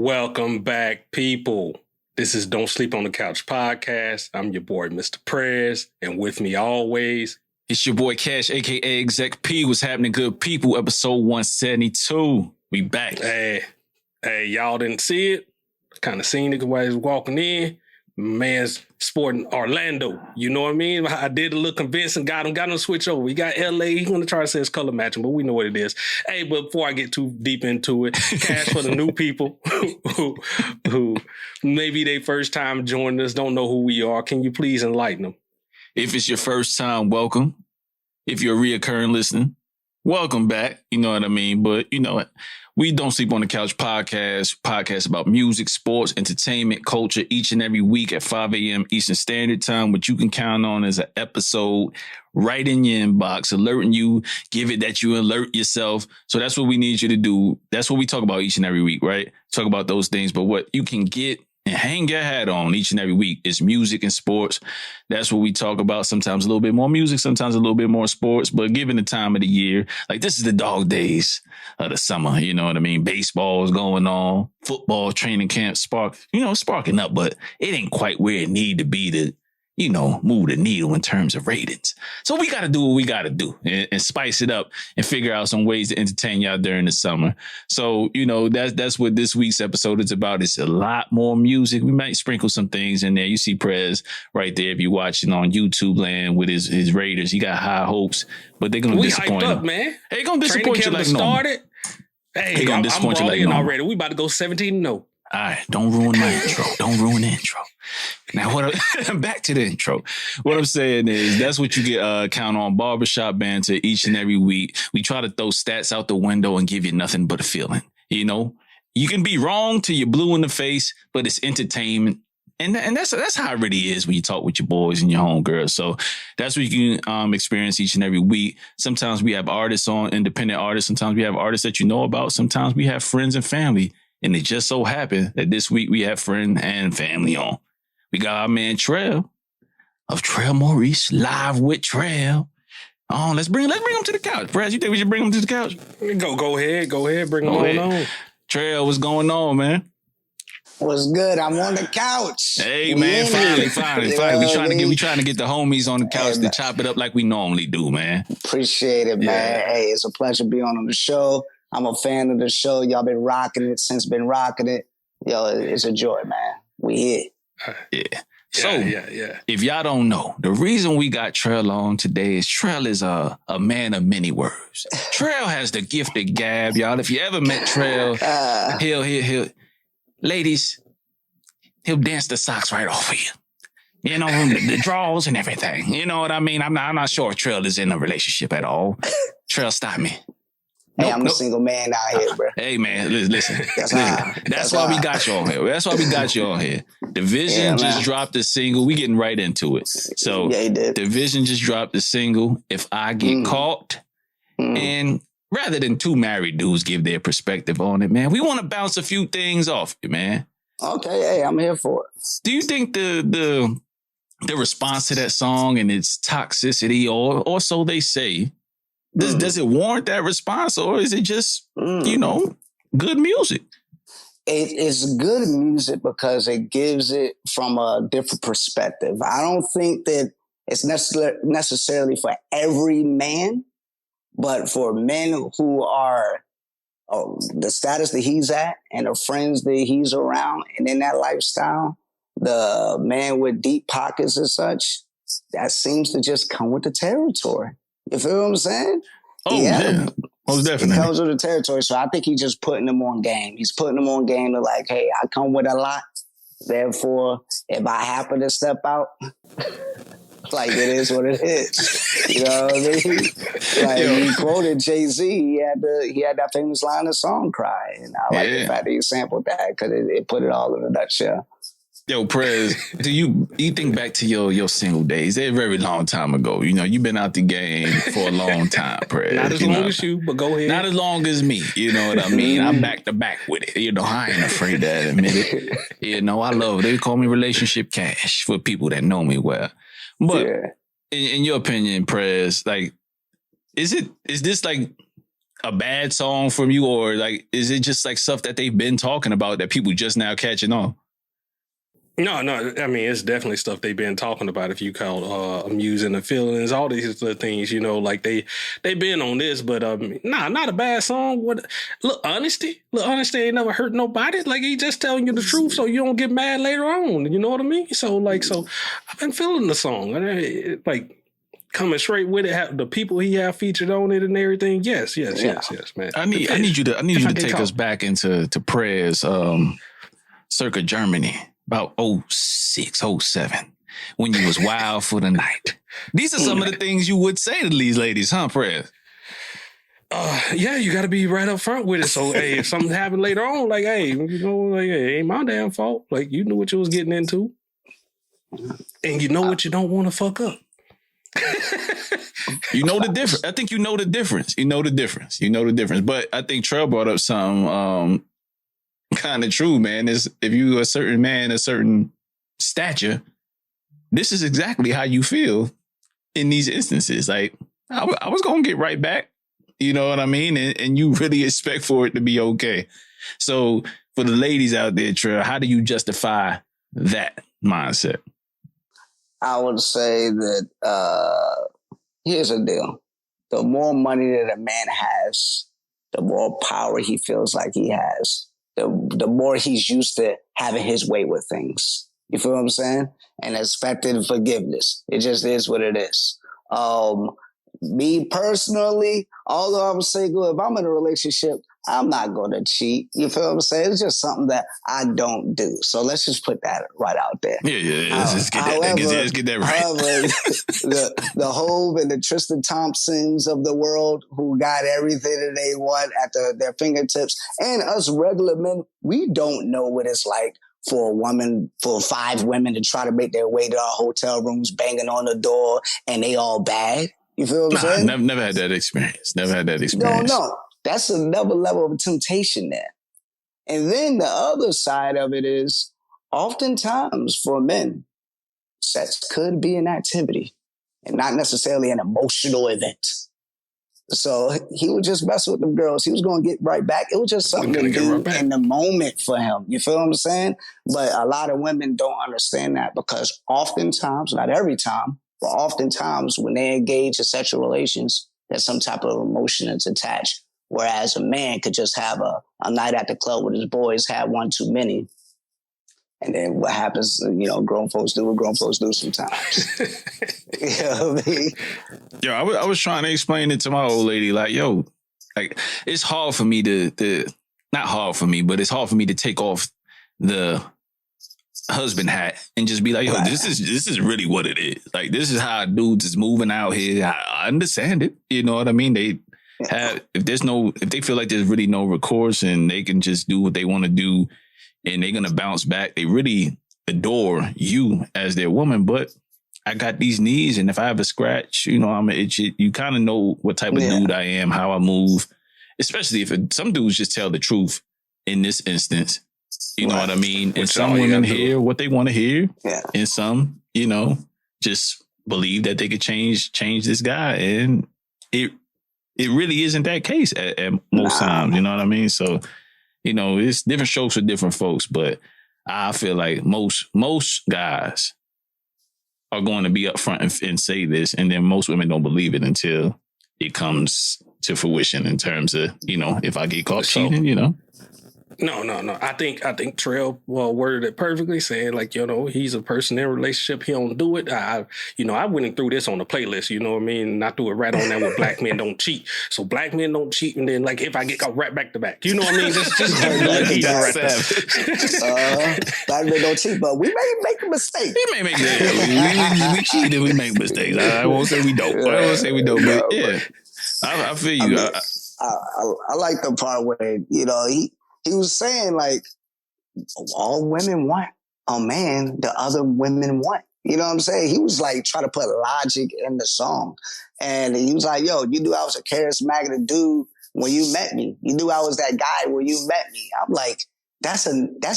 Welcome back, people. This is Don't Sleep on the Couch podcast. I'm your boy, Mr. Prez, and with me always, it's your boy Cash, aka Exec P. What's happening, good people? Episode 172. We back. Hey, y'all didn't see it? Kind of seen it while he was walking in. Man's sporting Orlando. You know what I mean? I did a little convincing, got him to switch over. We got LA. He's going to try to say it's color matching, but we know what it is. Hey, but before I get too deep into it, Cash, for the new people who maybe they first time joining us, don't know who we are, can you please enlighten them? If it's your first time, welcome. If you're a reoccurring listener, welcome back. You know what I mean? But you know what? We Don't Sleep on the Couch podcast about music, sports, entertainment, culture each and every week at 5 a.m. Eastern Standard Time, which you can count on as an episode right in your inbox, alerting you, give it that you alert yourself. So that's what we need you to do. That's what we talk about each and every week, right? Talk about those things. But what you can get and hang your hat on each and every week is music and sports. That's what we talk about. Sometimes a little bit more music, sometimes a little bit more sports. But given the time of the year, like this is the dog days of the summer. You know what I mean? Baseball is going on, football training camp sparking up, but it ain't quite where it need to be to, move the needle in terms of ratings. So we got to do what we got to do and spice it up and figure out some ways to entertain y'all during the summer. So, that's what this week's episode is about. It's a lot more music. We might sprinkle some things in there. You see Prez right there if you're watching on YouTube land with his Raiders. He got high hopes, but they're going to disappoint him. We hyped him. up, man. They're going to disappoint you like started. Hey, they're going to disappoint you like normal. Already. We about to go 17-0. All right, don't ruin my intro. Don't ruin the intro. Now, back to the intro. What I'm saying is that's what you get count on barbershop banter each and every week. We try to throw stats out the window and give you nothing but a feeling. You can be wrong till you're blue in the face, but it's entertainment. And that's how it really is when you talk with your boys and your homegirls. So that's what you can experience each and every week. Sometimes we have artists on, independent artists. Sometimes we have artists that you know about. Sometimes we have friends and family. And it just so happened that this week we have friend and family on. We got our man Trell of Trell Maurice, live with Trell. Oh, let's bring him to the couch. Brad, you think we should bring him to the couch? Go ahead, bring him on. Trell, what's going on, man? What's good? I'm on the couch. Hey, man, finally. We trying to get the homies on the couch to chop it up like we normally do, man. Appreciate it, man. Hey, it's a pleasure being on the show. I'm a fan of the show. Y'all been rocking it since been rocking it. Yo, it's a joy, man. We here. Yeah. So, if y'all don't know, the reason we got Trell on today is Trell is a man of many words. Trell has the gift of gab, y'all. If you ever met Trell, he'll ladies, he'll dance the socks right off of you. The draws and everything. You know what I mean? I'm not sure if Trell is in a relationship at all. Trell, stop me. Hey, I'm a single man out here, bro. Hey, man, listen. That's why we got you on here. That's why we got you on here. Division just dropped a single. We getting right into it. So, he did. Division just dropped a single, If I Get Caught. And rather than two married dudes give their perspective on it, man, we want to bounce a few things off you, man. Okay, hey, I'm here for it. Do you think the response to that song and its toxicity, or so they say, does it warrant that response, or is it just, good music? It's good music because it gives it from a different perspective. I don't think that it's necessarily for every man, but for men who are the status that he's at and the friends that he's around and in that lifestyle, the man with deep pockets and such, that seems to just come with the territory. You feel what I'm saying? Oh, yeah. Most definitely. It comes with the territory. So I think he's just putting them on game. He's putting them on game to like, hey, I come with a lot. Therefore, if I happen to step out, like it is what it is. You know what I mean? Like he quoted Jay-Z. He had that famous line of Song Cry. And I like the fact that he sampled that because it put it all in a nutshell. Yo, Prez, do you think back to your single days? They're a very long time ago. You've been out the game for a long time, Prez. Not as long as you, but go ahead. Not as long as me. You know what I mean? I'm back to back with it. I ain't afraid to admit it. I love it. They call me Relationship Cash for people that know me well. But in your opinion, Prez, like, is this like a bad song from you, or like, is it just like stuff that they've been talking about that people just now catching on? No. I mean, it's definitely stuff they've been talking about. If you call amusing the feelings, all these little things, like they been on this, but not a bad song. What look, honesty ain't never hurt nobody. Like, he just telling you the truth, so you don't get mad later on. You know what I mean? So I've been feeling the song, and like coming straight with it. The people he have featured on it and everything. Yes, man. I need you to take us back into prayers, circa Germany. About 06, 07, when you was wild for the night. These are some of the things you would say to these ladies, huh, Prez? Yeah, you got to be right up front with it. So, hey, if something happened later on, like, hey, like, hey, it ain't my damn fault. Like, you knew what you was getting into. And you know what you don't want to fuck up. You know the difference. I think you know the difference. But I think Trell brought up something kind of true, man. Is if you a certain man, a certain stature, this is exactly how you feel in these instances. Like, I was gonna get right back, you know what I mean? And you really expect for it to be okay. So for the ladies out there, Trell, how do you justify that mindset? I would say that here's the deal. The more money that a man has, the more power he feels like he has. The more he's used to having his way with things. You feel what I'm saying? And expecting forgiveness. It just is what it is. Me personally, although I'm single, if I'm in a relationship, I'm not going to cheat. You feel what I'm saying? It's just something that I don't do. So let's just put that right out there. Yeah. Let's get that right. However, the Hove and the Tristan Thompsons of the world who got everything that they want at their fingertips, and us regular men, we don't know what it's like for five women to try to make their way to our hotel rooms, banging on the door, and they all bad. You feel what I'm saying? Never had that experience. No. That's another level of temptation there. And then the other side of it is, oftentimes for men, sex could be an activity and not necessarily an emotional event. So he would just mess with them girls. He was going to get right back. It was just something to do in the moment for him. You feel what I'm saying? But a lot of women don't understand that, because oftentimes, not every time, but oftentimes when they engage in sexual relations, there's some type of emotion that's attached. Whereas a man could just have a night at the club with his boys, have one too many. And then what happens, grown folks do what grown folks do sometimes. You know what I mean? Yo, I was trying to explain it to my old lady, like, yo, like, it's hard for me not hard for me, but it's hard for me to take off the husband hat and just be like, yo, this is really what it is. Like, this is how dudes is moving out here. I understand it. You know what I mean? If they feel like there's really no recourse and they can just do what they want to do and they're going to bounce back, they really adore you as their woman. But I got these knees, and if I have a scratch, I'm an itch. You kind of know what type of dude I am, how I move, especially if some dudes just tell the truth in this instance. You know what I mean? And some women hear what they want to hear. Yeah. And some, just believe that they could change this guy. And it really isn't that case at most times, you know what I mean? So, it's different strokes for different folks, but I feel like most guys are going to be upfront and say this, and then most women don't believe it until it comes to fruition in terms of, if I get caught cheating, No. I think Trell worded it perfectly, saying like, he's a person in a relationship. He don't do it. I went through this on the playlist, you know what I mean? And I threw it right on there with black men don't cheat. So black men don't cheat. And then like, if I get caught right back to back, you know what I mean? Just right there. Black men don't cheat, but we may make a mistake. We may make mistakes. We cheat and we make mistakes. I won't say we don't. But yeah, I feel you. I like the part where, he was saying, like, all women want a man the other women want. You know what I'm saying? He was like trying to put logic in the song. And he was like, yo, you knew I was a charismatic dude when you met me. You knew I was that guy when you met me. I'm like, that's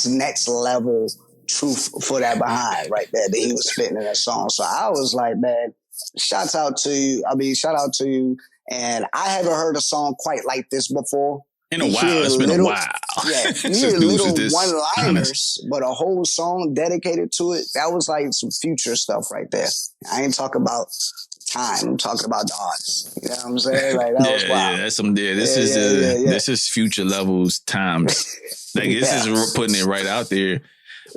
next level truth for that behind right there that he was spitting in that song. So I was like, man, shout out to you. And I haven't heard a song quite like this before. In a while, it's been a while. Yeah, you hear little one-liners, but a whole song dedicated to it. That was like some future stuff right there. I ain't talking about time. I'm talking about the artist. You know what I'm saying? Like that was wild. Yeah, that's some. Yeah, this is future levels times. Like this is putting it right out there.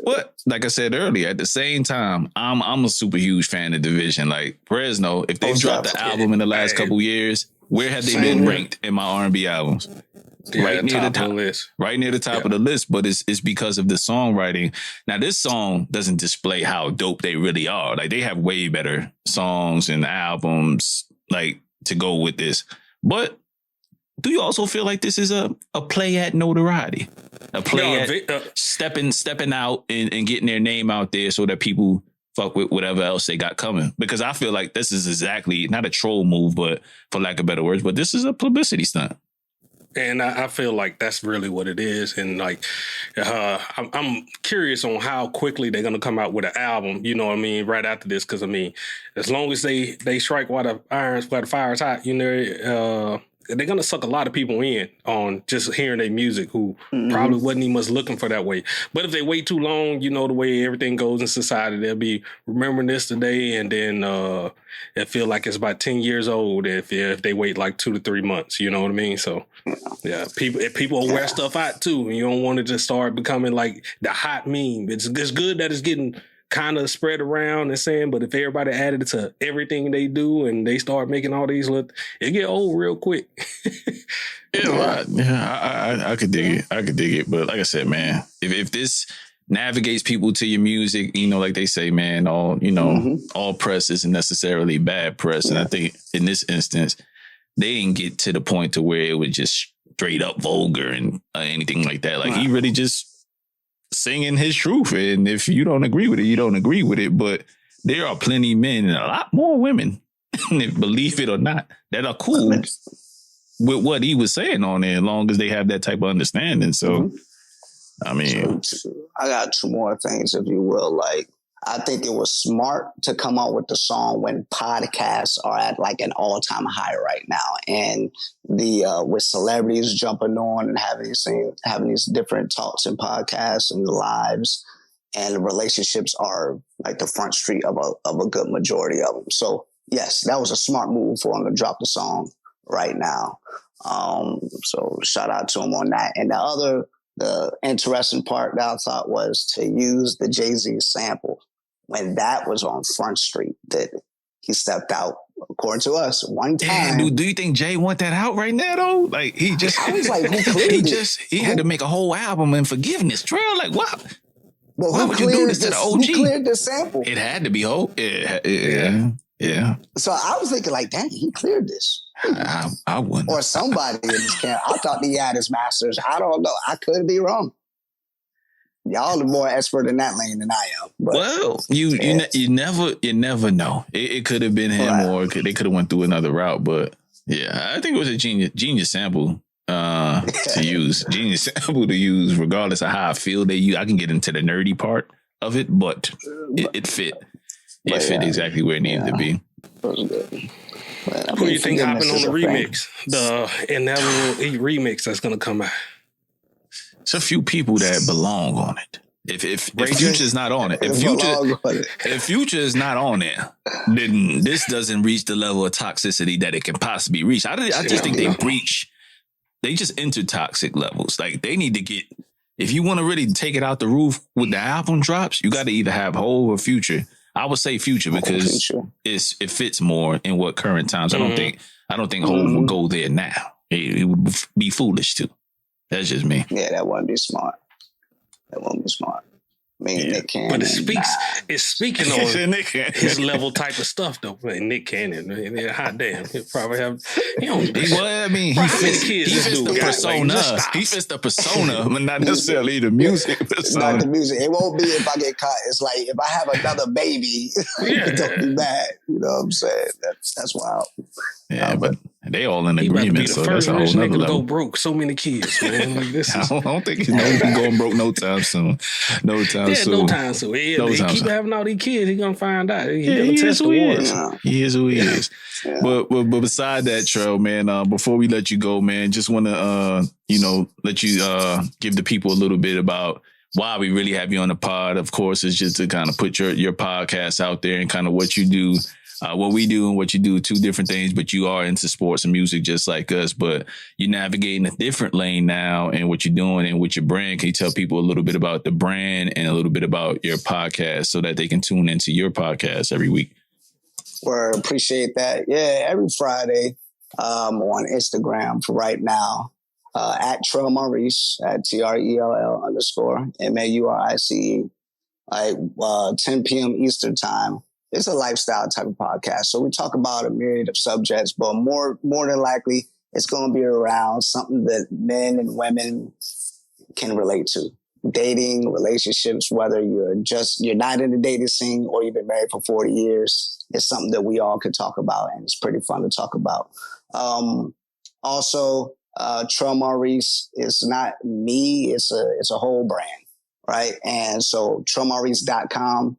But like I said earlier, at the same time, I'm a super huge fan of Division. Like Fresno, if they've dropped the album in the last couple years, where have they been ranked in my R&B albums? Yeah, right near the top of the list. Right near the top of the list, but it's because of the songwriting. Now, this song doesn't display how dope they really are. Like they have way better songs and albums like to go with this. But do you also feel like this is a play at notoriety? A play at stepping out and getting their name out there so that people fuck with whatever else they got coming? Because I feel like this is exactly not a troll move, but for lack of better words, but this is a publicity stunt. And I feel like that's really what it is. And like, I'm curious on how quickly they're going to come out with an album, you know what I mean, right after this. Because, I mean, as long as they strike while the fire's hot, you know, they're going to suck a lot of people in on just hearing their music who probably wasn't even much looking for that way. But if they wait too long, you know, the way everything goes in society, they'll be remembering this today and then it feel like it's about 10 years old if they wait like 2 to 3 months, you know what I mean? So, yeah, people will wear stuff out too. And you don't want to just start becoming like the hot meme. It's good that it's getting kind of spread around and saying, but if everybody added it to everything they do and they start making all these it get old real quick. I could dig it. I could dig it. But like I said, man, if this navigates people to your music, you know, like they say, man, all press isn't necessarily bad press. And I think in this instance, they didn't get to the point to where it was just straight up vulgar and anything like that. Like he really just singing his truth. And if you don't agree with it, you don't agree with it. But there are plenty of men and a lot more women, believe it or not, that are cool with what he was saying on there, as long as they have that type of understanding. So, I mean, I got 2 more things, if you will. Like, I think it was smart to come out with the song when podcasts are at like an all-time high right now, and with celebrities jumping on and having these different talks and podcasts and lives, and the relationships are like the front street of a good majority of them. So yes, that was a smart move for him to drop the song right now. So shout out to him on that. And the interesting part that I thought was to use the Jay-Z sample when that was on Front Street, that he stepped out, according to us, one time. Damn, dude, do you think Jay want that out right now, though? Like, I was like, who cleared he had to make a whole album in forgiveness. Trell, like, what? But why would you do this to the OG? Who cleared the sample? It had to be Ho. Yeah. So I was thinking, like, dang, he cleared this. I wouldn't. Or somebody in this camp. I thought he had his masters. I don't know. I could be wrong. Y'all are more expert in that lane than I am. But, well, you never know. It could have been him, or they could have went through another route. But yeah, I think it was a genius sample to use. Genius sample to use, regardless of how I feel. I can get into the nerdy part of it, but it fit. It fit exactly where it needed to be. Who do you think hopping on the remix? The inevitable remix that's going to come out? It's a few people that belong on it. If Future's not on it, if Future is not on it, then this doesn't reach the level of toxicity that it can possibly reach. I just think they just enter toxic levels. Like they need to get, if you want to really take it out the roof with the album drops, you got to either have Hov or Future. I would say Future because it fits more in what current times. I don't think Hov would go there now. It would be foolish to. That's just me. Yeah, that wouldn't be smart. I mean, Nick Cannon. But it's speaking on his level type of stuff, though. Man, Nick Cannon, man, hot damn. He'll probably have. He fits the persona. He fits the persona, but not necessarily the music. Not the music. It won't be if I get caught. It's like if I have another baby, don't be mad. You know what I'm saying? That's wild. Yeah, but They all in He about to be agreement, the so that's first a whole rich nother nigga to level. go broke. So many kids, man. Like, this is... I don't think he's going broke no time soon. No time soon. No time soon. Yeah, No he time keep soon. having all these kids. He gonna find out. He gonna He is test who the he waters. is. He is who he is. Yeah. But beside that, Trell, man, before we let you go, man, just want to, let you give the people a little bit about why we really have you on the pod. Of course, is just to kind of put your podcast out there and kind of what you do. What we do and what you do, 2 different things, but you are into sports and music just like us, but you're navigating a different lane now and what you're doing and with your brand. Can you tell people a little bit about the brand and a little bit about your podcast so that they can tune into your podcast every week? Well, appreciate that. Yeah, every Friday on Instagram for right now, at Trell Maurice, at TRELL_MAURICE, like 10 p.m. Eastern time. It's a lifestyle type of podcast. So we talk about a myriad of subjects, but more than likely, it's going to be around something that men and women can relate to. Dating, relationships, whether you're not in the dating scene or you've been married for 40 years, it's something that we all can talk about, and it's pretty fun to talk about. Also, Trell Maurice is not me, it's a whole brand, right? And so TrellMaurice.com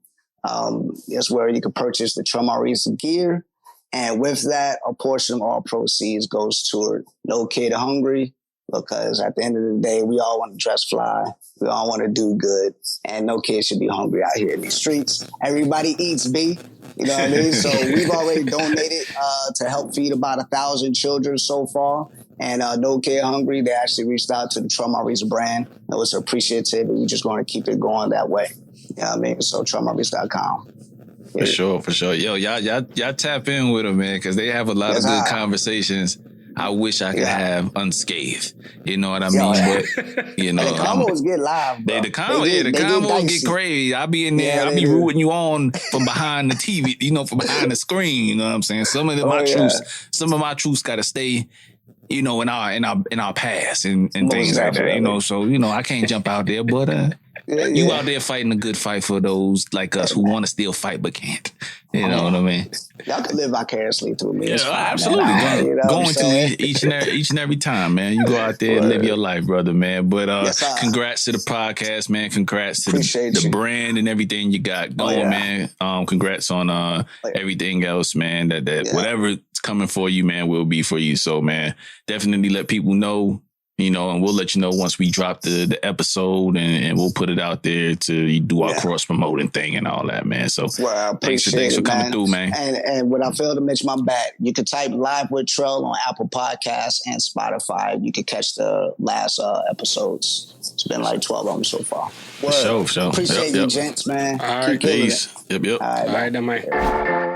is where you can purchase the Trell Maurice gear. And with that, a portion of all proceeds goes toward No Kid Hungry, because at the end of the day, we all want to dress fly. We all want to do good. And no kid should be hungry out here in these streets. Everybody eats, B. You know what I mean? So we've already donated to help feed about 1,000 children so far. And No Kid Hungry, they actually reached out to the Trell Maurice brand. It was appreciative, and we're just going to keep it going that way. You know what I mean? So TrellMaurice.com. For sure. Yo, y'all tap in with them, man, because they have a lot of good conversations. I wish I could have unscathed. You know what I mean? Yeah. But the combos get live, bro. The combos get crazy. I be in there. I be rooting you on from behind the TV. From behind the screen. You know what I'm saying? Some of my truths got to stay. In our past and things like that. So I can't jump out there, but you out there fighting a good fight for those like us who want to still fight but can't. You know what I mean? Y'all can live vicariously through me. Yeah, absolutely. Going to each and every time, man. You go out there and live your life, brother, man. But congrats to the podcast, man. Congrats to the brand and everything you got going, man. Congrats on everything else, man. That whatever's coming for you, man, will be for you. So, man, definitely let people know. And we'll let you know once we drop the episode and we'll put it out there to do our cross promoting thing and all that, man. So thanks for coming through, man. And what I failed to mention, my bad, you can type Live with Trell on Apple Podcasts and Spotify. You can catch the last episodes. It's been like 12 of them so far. For sure. Appreciate you, gents, man. All right, peace. Yep. All right, man.